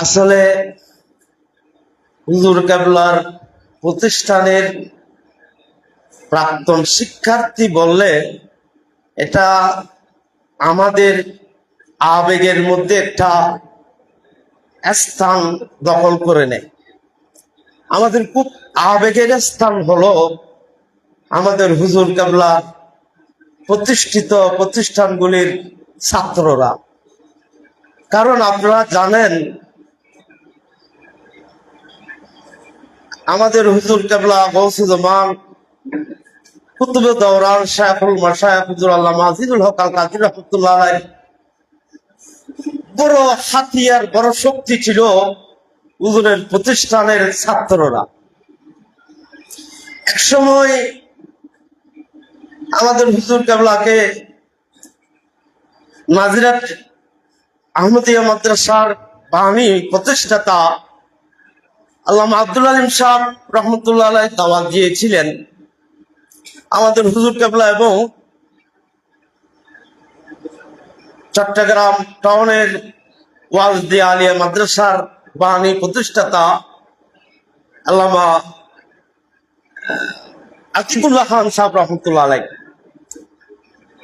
আসলে হুজুর কেবলার প্রতিষ্ঠানের প্রাক্তন শিক্ষার্থী বললে এটা আমাদের আবেগের মধ্যে একটা স্থান দখল করে নেয়। আমাদের খুব আবেগের স্থান হলো আমাদের হুজুর কেবলা প্রতিষ্ঠিত প্রতিষ্ঠানগুলির ছাত্ররা। কারণ আপনারা জানেন আমাদের হুজুর কেবলা গৌসুল জামান কুতুবে দৌরান শায়খুল মাশায়েখ হুজুর আল্লামা আজিজুল হক আল কাদরি রাহমাতুল্লাহ আলাইহি বড় হাতিয়ার, বড় শক্তি ছিল হুজুরের প্রতিষ্ঠানের ছাত্ররা। একসময় আমাদের হুজুর কেবলাকে নাজিরাত আহমদিয়া মাদ্রাসার বাণী প্রতিষ্ঠাতা আল্লামা আব্দুল আলিম সাহেব রহমতুল্লাহ আলাইহি দাওয়াত দিয়েছিলেন। আমাদের হুজুর কেবলা এবং চট্টগ্রাম টাউনের ওয়াজদি আলিয়া মাদ্রাসার বাণী প্রতিষ্ঠাতা আল্লামা আতিকুল্লাহ খান সাহেব রহমতুল্লাহ আলাইহি।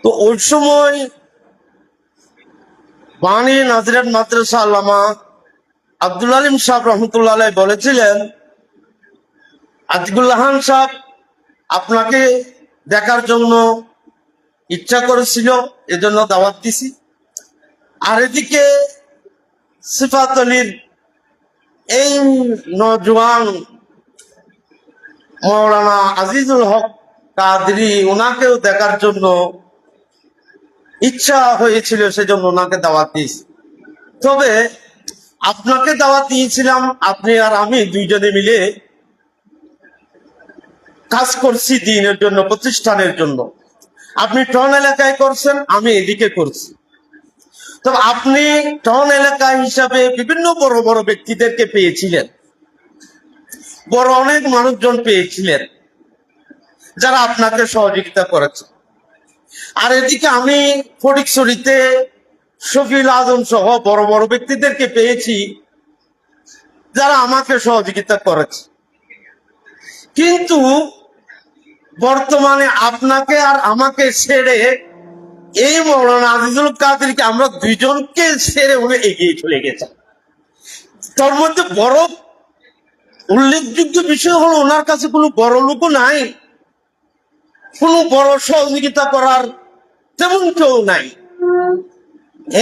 তো ওই সময় বাণী নাজিরাত মাদ্রাসা আল্লামা আব্দুল আলিম সাহেব রহমতুল্লাহ আলাইহি বলেছিলেন, আতিকুল্লাহ খান সাহেব আপনাকে দেখার জন্য ইচ্ছা করেছিল, এজন্য দাওয়াত দিছি। আর এদিকে সিফাত আলীর এই নওজোয়ান মাওলানা আজিজুল হক কাদরি, ওনাকেও দেখার জন্য ইচ্ছা হয়েছিল, সেজন্য ওনাকে দাওয়াত দিয়েছি। তবে আপনাকে দাওয়াত দিয়েছিলাম, আপনি আর আমি দুইজনে মিলে কাজ করছি দিনের জন্য, প্রতিষ্ঠানের জন্য। আপনি টাউন এলাকায় করছেন, আমি এদিকে করছি। তবে আপনি টাউন এলাকা হিসাবে বিভিন্ন বড় বড় ব্যক্তিদেরকে পেয়েছিলেন, বড় অনেক মানুষজন পেয়েছিলেন যারা আপনাকে সহযোগিতা করেছে। আর এদিকে আমি ফটিকছড়িতে শফিল আজম সহ বড় বড় ব্যক্তিদেরকে পেয়েছি যারা আমাকে সহযোগিতা করেছে। কিন্তু বর্তমানে আপনাকে আর আমাকে ছেড়ে এই মাওলানা আজিজুল কাদেরকে আমরা দুইজনকে ছেড়ে উনি এগিয়ে চলে গেছে। তার মধ্যে বড় উল্লেখযোগ্য বিষয় হলো ওনার কাছে কোনো বড় লোকও নাই, কোনো বড় সহযোগিতা করার তেমন কেউ নাই।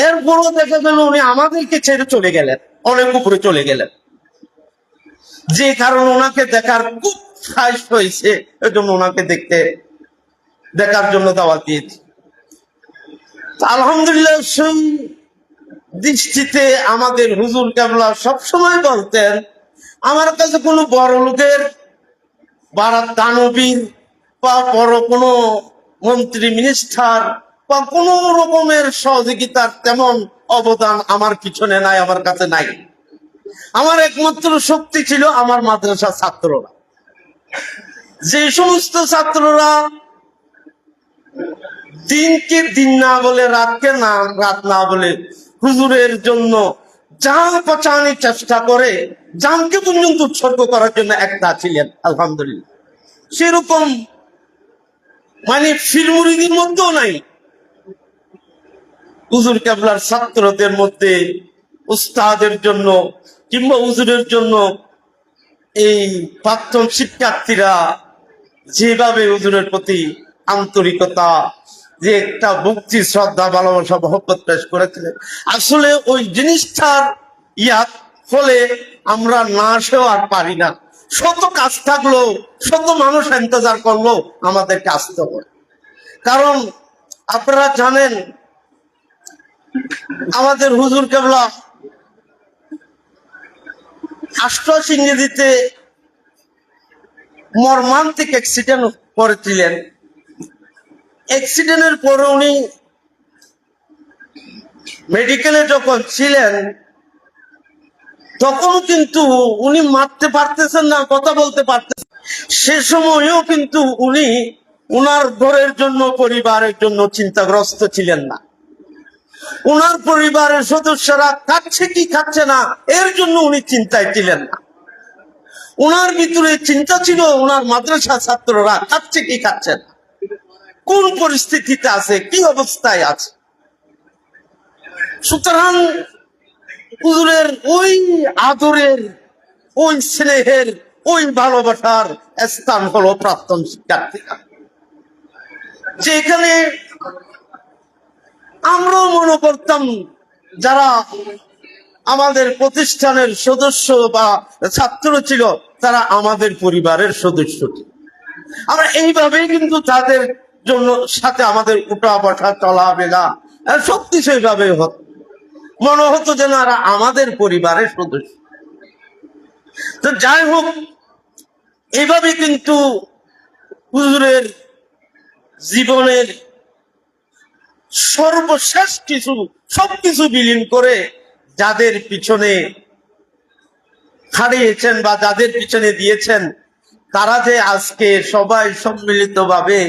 এরপরও দেখা গেল উনি আমাদেরকে ছেড়ে চলে গেলেন, অনেক উপরে চলে গেলেন। যে কারণে ওনাকে দেখার খুব খাস হয়েছে, এজন্য ওনাকে দেখার জন্য দাওয়াত দিয়েছি। আলহামদুলিল্লাহ, সেই দৃষ্টিতে আমাদের হুজুর কেবলা সবসময় বলতেন, আমার কাছে কোনো বড় লোকের বা দানবীর বা বড় কোনো মন্ত্রী মিনিস্টার বা কোনো রকমের সহযোগিতার তেমন অবদান আমার পিছনে নাই, আমার কাছে নাই। আমার একমাত্র শক্তি ছিল আমার মাদ্রাসার ছাত্ররা। যে সমস্ত ছাত্ররা দিনকে দিন না বলে, রাতকে রাত না বলে হুজুরের জন্য জান বাঁচানোর চেষ্টা করে, জানকে পর্যন্ত উৎসর্গ করার জন্য একটা ছিলেন। আলহামদুলিল্লাহ, সেরকম মানে ফিরমুরিদির মধ্যেও নাই। হুজুর কেবলার ছাত্রদের মধ্যে উস্তাদের জন্য কিংবা হুজুরের জন্য এই প্রাক্তন শিক্ষার্থীরা যেভাবে হুজুরের প্রতি আন্তরিকতা, যে একটা ভক্তি, শ্রদ্ধা, ভালোবাসা, মহব্বত পেশ করেছিলেন, আসলে ওই জিনিসটার ফলে আমরা না আসেও আর পারি না। শত কাজ থাকলো, শত মানুষ ইন্তজার করলো, আমাদেরকে আসতে হবে। কারণ আপনারা জানেন আমাদের হুজুর কেবলা 88 ইংরেজিতে মর্মান্তিক অ্যাক্সিডেন্ট করেছিলেন। অ্যাক্সিডেন্টের পরে উনি মেডিকেলে যখন ছিলেন তখন কিন্তু উনি মারতে পারতেছেন না, কথা বলতে পারতেছেন। সে সময়ও কিন্তু উনি ওনার ঘরের জন্য, পরিবারের জন্য চিন্তাগ্রস্ত ছিলেন না। উনার পরিবারের সদস্যরা খাচ্ছে কি খাচ্ছে না এর জন্য উনি চিন্তায় ছিলেন না। উনার ভিতরে চিন্তা ছিল উনার মাদ্রাসা ছাত্ররা খাচ্ছে কি খাচ্ছে না, কোন পরিস্থিতিতে আছে, কি অবস্থায় আছে। সুতরাং হুজুরের ওই আদরের, ওই স্নেহের, ওই ভালোবাসার স্থান হলো প্রাক্তন শিক্ষার্থীরা। যেখানে আমরাও মনে করতাম যারা আমাদের প্রতিষ্ঠানের সদস্য বা ছাত্র ছিল তারা আমাদের পরিবারের সদস্য। আমরা এইভাবেই কিন্তু তাদের জন্য সাথে আমাদের উঠা বসা চলা বেলা সবকিছু এইভাবে হতো, মনে হতো যেন এরা আমাদের পরিবারের সদস্য। তো যাই হোক, এইভাবে কিন্তু হুজুরের জীবনের সর্বশেষ কিছু সবকিছু বিলীন করে যাদের পিছনে হারিয়েছেন বা যাদের পিছনে দিয়েছেন, তারা যে আজকে সবাই সম্মিলিতভাবে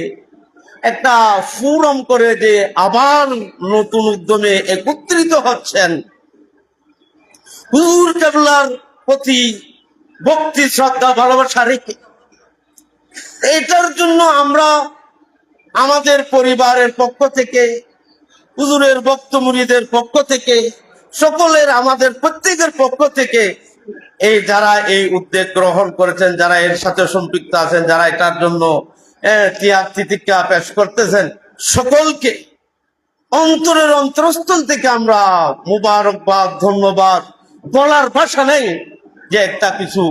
একটা ফোরাম করে যে আবার নতুন উদ্যমে একত্রিত হচ্ছেন, হুজুর কেবলার প্রতি ভক্তি শ্রদ্ধা ভালোবাসা রেখে, এটার জন্য আমরা আমাদের পরিবারের পক্ষ থেকে, হুজুরের ভক্ত মুরিদের পক্ষ থেকে, সকলের আমাদের প্রত্যেকের পক্ষ থেকে যারা এই উদ্যোগ গ্রহণ করেছেন, যারা এর সাথে সম্পৃক্ত আছেন, যারা এটার জন্য ত্যাগ তিতিক্ষা পেশ করতেছেন, সকলকে অন্তরের অন্তরস্থল থেকে আমরা মুবারকবাদ, ধন্যবাদ, বলার ভাষা নেই যে একটা কিছু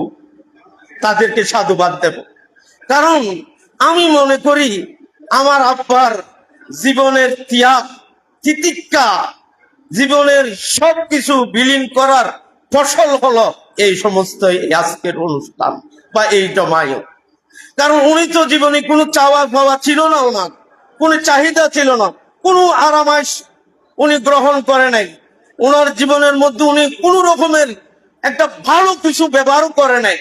তাদেরকে সাধুবাদ দেব। কারণ আমি মনে করি আমার আব্বার জীবনের ত্যাগ তিতিক্ষা, জীবনের সবকিছু বিলীন করার ফসল হলো এই সমস্ত আজকের অনুষ্ঠান বা এই জমায়েত। কারণ উনি তো জীবনে কোনো চাওয়া পাওয়া ছিল না, ওনার কোনো চাহিদা ছিল না, কোনো আরামাইশ উনি গ্রহণ করে নাই। ওনার জীবনের মধ্যে উনি কোনো রকমের একটা ভালো কিছু ব্যবহার করে নাই।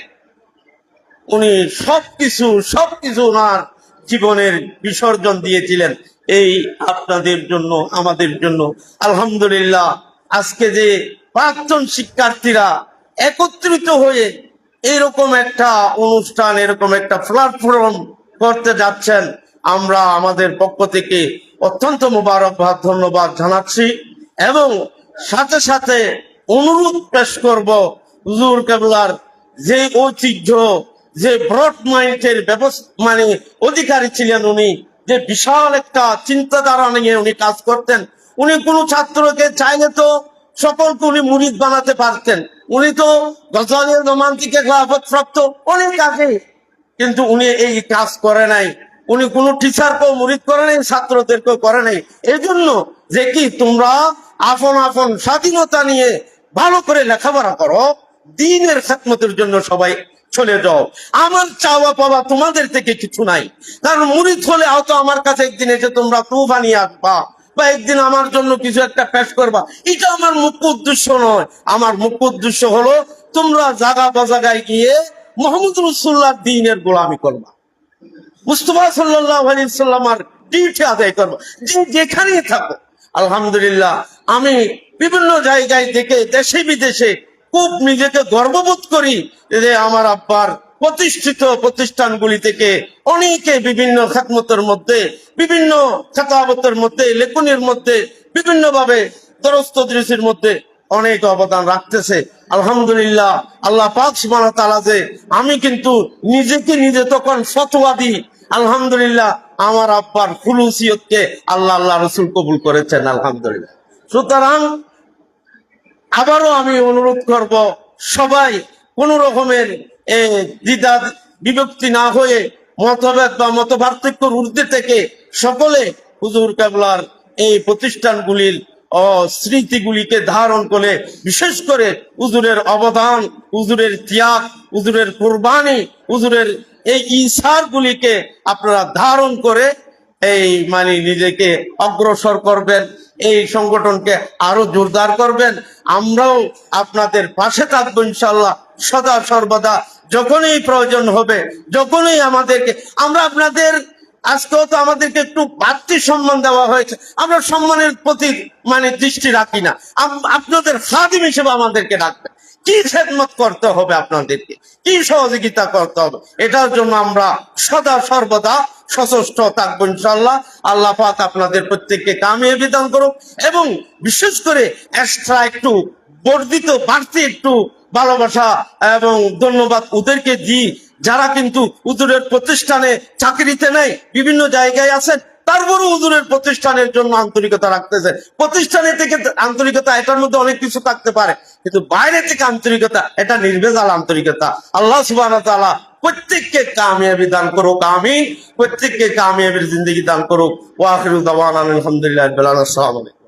উনি সবকিছু ওনার জীবনের বিসর্জন দিয়েছিলেন এই আপনাদের জন্য, আমাদের জন্য। আলহামদুলিল্লাহ, আজকে যে প্রাক্তন শিক্ষার্থীরা একত্রিত হয়ে এরকম একটা অনুষ্ঠান, এরকম একটা প্ল্যাটফর্ম করতে যাচ্ছেন, আমরা আমাদের পক্ষ থেকে অত্যন্ত মোবারকবাদ, ধন্যবাদ জানাচ্ছি। এবং সাথে সাথে অনুরোধ পেশ করব, হুজুর কেবলার যে ঐতিহ্য, যে ব্রড মাইন্ডের মানে অধিকারী ছিলেন উনি, যে বিশাল একটা চিন্তাধারা নিয়ে উনি কাজ করতেন। উনি কোনো ছাত্রকে চাইলে তো সকলকে উনি মুরিদ বানাতে পারতেন। উনি তো গজলের রোমান্টিকে খেলাফত প্রাপ্ত অনেক আগে, কিন্তু উনি এই কাজ করে নাই। উনি কোনো টিচারকেও মুরিদ করে নাই, ছাত্রদেরকেও করে নাই। এই জন্য যে কি তোমরা আপন আপন স্বাধীনতা নিয়ে ভালো করে লেখাপড়া করো, দ্বীনের খেদমতের জন্য সবাই চলে যাও। আমার চাওয়া পাওয়া তোমাদের থেকে কিছু নাই। কারণ মুরিদ হলে হয়তো আমার কাছে একদিন এসে তোমরা তুফা নিয়ে আসবা বা একদিন আমার জন্য কিছু একটা পেশ করবা, এটা আমার মুখ্য উদ্দেশ্য নয়। আমার মুখ্য উদ্দেশ্য হলো তোমরা জায়গা বাজাগায় গিয়ে মোহাম্মদ রাসূলুল্লাহর দ্বীনের গোলামি করবা, মুস্তাফা সাল্লাল্লাহু আলাইহি সাল্লামের ডিউটি আদায় করবা, যে যেখানেই থাকো। আলহামদুলিল্লাহ, আমি বিভিন্ন জায়গায় থেকে দেশে বিদেশে খুব নিজেকে গর্ববোধ করি যে আমার আব্বার প্রতিষ্ঠিত প্রতিষ্ঠানগুলি থেকে অনেকে বিভিন্ন খেদমতের মধ্যে, বিভিন্ন খেতাবতের মধ্যে, লেখনির মধ্যে, বিভিন্ন ভাবে দরস তদরিসের মধ্যে অনেক অবদান রাখতেছে। আলহামদুলিল্লাহ, আল্লাহ পাক সুবহানাহু ওয়া তাআলা যে আমি কিন্তু নিজেকে নিজে তখন ফতোয়া দিই, আলহামদুলিল্লাহ আমার আব্বার খুলুসিয়তকে আল্লাহ রাসূল কবুল করেছেন, আলহামদুলিল্লাহ। সুতরাং আবারও আমি অনুরোধ করব, সবাই কোন রকমের দ্বিধা বিভক্তি না হয়ে মতভেদ বা মত পার্থক্যের ঊর্ধ্বে থেকে সকলে হুজুর কেবলার এই প্রতিষ্ঠানগুলির স্মৃতিগুলিকে ধারণ করে, বিশেষ করে হুজুরের অবদান, হুজুরের ত্যাগ, হুজুরের কুরবানি, হুজুরের এই ইসার গুলিকে আপনারা ধারণ করে মানে নিজেকে অগ্রসর করবেন, এই সংগঠনকে আরো জোরদার করবেন। আমরাও আপনাদের পাশে থাকবো ইনশাআল্লাহ, সদা সর্বদা। যখনই প্রয়োজন হবে, যখনই আমাদেরকে, আমরা আপনাদের আজকেও তো আমাদেরকে একটু বাড়তি সম্মান দেওয়া হয়েছে, আমরা সম্মানের প্রতি দৃষ্টি রাখি না। আপনাদের খাদিম হিসেবে আমাদেরকে রাখবেন, কি খেদমত করতে হবে, আপনাদেরকে কি সহযোগিতা করতে হবে, এটার জন্য আমরা সদা সর্বদা সচেষ্ট থাকবো ইনশাআল্লাহ। আল্লাহ পাক আপনাদের প্রত্যেককে কামিয়াবি দান করুক, এবং বিশেষ করে এক্সট্রা একটু বর্ধিত বাড়তি একটু ভালোবাসা এবং ধন্যবাদ ওদেরকে দিই, যারা কিন্তু হুজুরের প্রতিষ্ঠানে চাকরিতে নেই, বিভিন্ন জায়গায় আছেন, তারপরে হুজুরের প্রতিষ্ঠানের জন্য আন্তরিকতা রাখতেছে। প্রতিষ্ঠানে থেকে আন্তরিকতা, এটার মধ্যে অনেক কিছু থাকতে পারে, কিন্তু বাইরে থেকে আন্তরিকতা, এটা নির্ভেজাল আন্তরিকতা। আল্লাহ সুবহানাহু ওয়া তাআলা প্রত্যেককে কামিয়াবি দান করুক, আমিন। প্রত্যেককে কামিয়াবির জিন্দেগি দান করুক। ওয়া আখিরু দাওয়ানা আলহামদুলিল্লাহি রাব্বিল আলামিন। আসসালামু আলাইকুম।